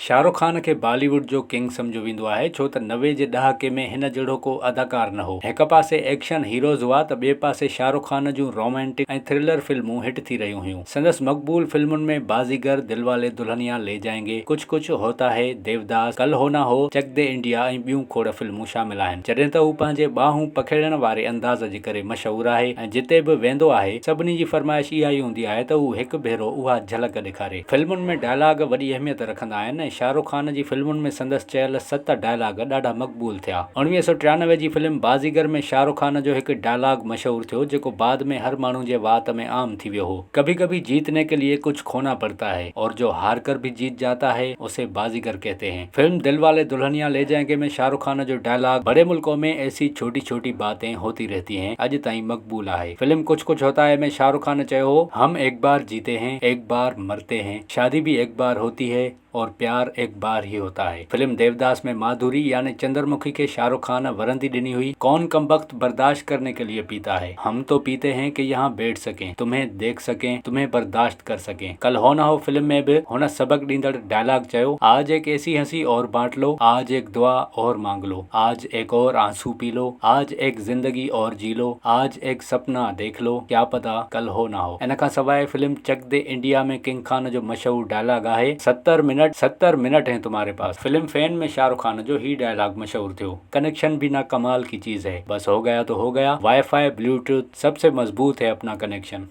शाहरुख खान के बॉलीवुड जो किंग सम्झो वेंदो आहे, छो त 90 जे ॾहाके में हिन जहिड़ो को अदाकार न हो। हिक पासे एक्शन हीरोज़ हुआ त ॿिए पासे शाहरुख खान जूं रोमांटिक ऐं थ्रिलर फिल्मूं हिट थी रहियूं हुयूं। संदसि मक़बूल फिल्मुनि में बाज़ीगर, दिलवाले दुल्हनिया ले जाएंगे, कुछ कुछ होता है, देवदास, कल हो ना हो, चक दे इंडिया ऐं ॿियूं खोड़ फिल्मूं शामिल आहिनि। जॾहिं त हू पंहिंजे ॿाहूं पखेड़ण वारे अंदाज़ जे करे मशहूरु आहे ऐं जिते बि वेंदो आहे सभिनी जी फरमाइश इहा ई हूंदी आहे त हू हिकु भेरो उहा झलक ॾेखारे। फिल्मुनि में डायलॉग वॾी अहमियत रखंदा आहिनि ऐं शाहरुख खान जी फिल्मुनि में संदसि चयल 7 डायलॉग ॾाढा मक़बूल थिया। 1993 जी फिल्म बाज़ीगर में शाहरुख खान जो हिकु डायलॉग मशहूरु थियो, जेको बाद में हर माण्हू जे वात में आम थी वियो हो। कभी कभी जीतने के लिए कुछ खोना पड़ता है और जो हार कर भी जीत जाता है उसे बाज़ीगर कहते हैं। फिल्म दिलवाले दुल्हनिया ले जाएंगे में शाहरुख खान जो डायलॉग, बड़े मुल्कों में ऐसी छोटी छोटी बातें होती रहती हैं, अॼु ताईं मक़बूल आहे। फिल्म कुछ कुछ होता है में शाहरुख खान चयो हो, हम एक बार जीते हैं, एक बार मरते हैं, शादी भी एक बार होती है और प्यार एक बार ही होता है। फिल्म देवदास में माधुरी यानी चंद्रमुखी के शाहरुख खान वरंदी ॾिनी हुई, कौन कमबख्त बर्दाश्त करने के लिए पीता है, हम तो पीते हैं कि यहाँ बैठ सकें, तुम्हें देख सकें, तुम्हें बर्दाश्त कर सकें। कल हो ना हो फिल्म में भी हुन सबक ॾींदड़ डायलॉग चयो, आज एक ऐसी हंसी और बांट लो, आज एक दुआ और मांग लो, आज एक और आंसू पी लो, आज एक जिंदगी और जी लो, आज एक सपना देख लो, क्या पता कल हो ना हो। इन खां सवाइ फिल्म चक दे इंडिया में किंग खान जो मशहूर डायलॉग आहे, 70 मिनट हैं तुम्हारे पास। फिल्म फैन में शाहरुख खान जो ही डायलॉग मशहूर थियो। कनेक्शन भी ना कमाल की चीज है, बस हो गया तो हो गया, वाईफाई ब्लूटूथ सबसे मजबूत है अपना कनेक्शन।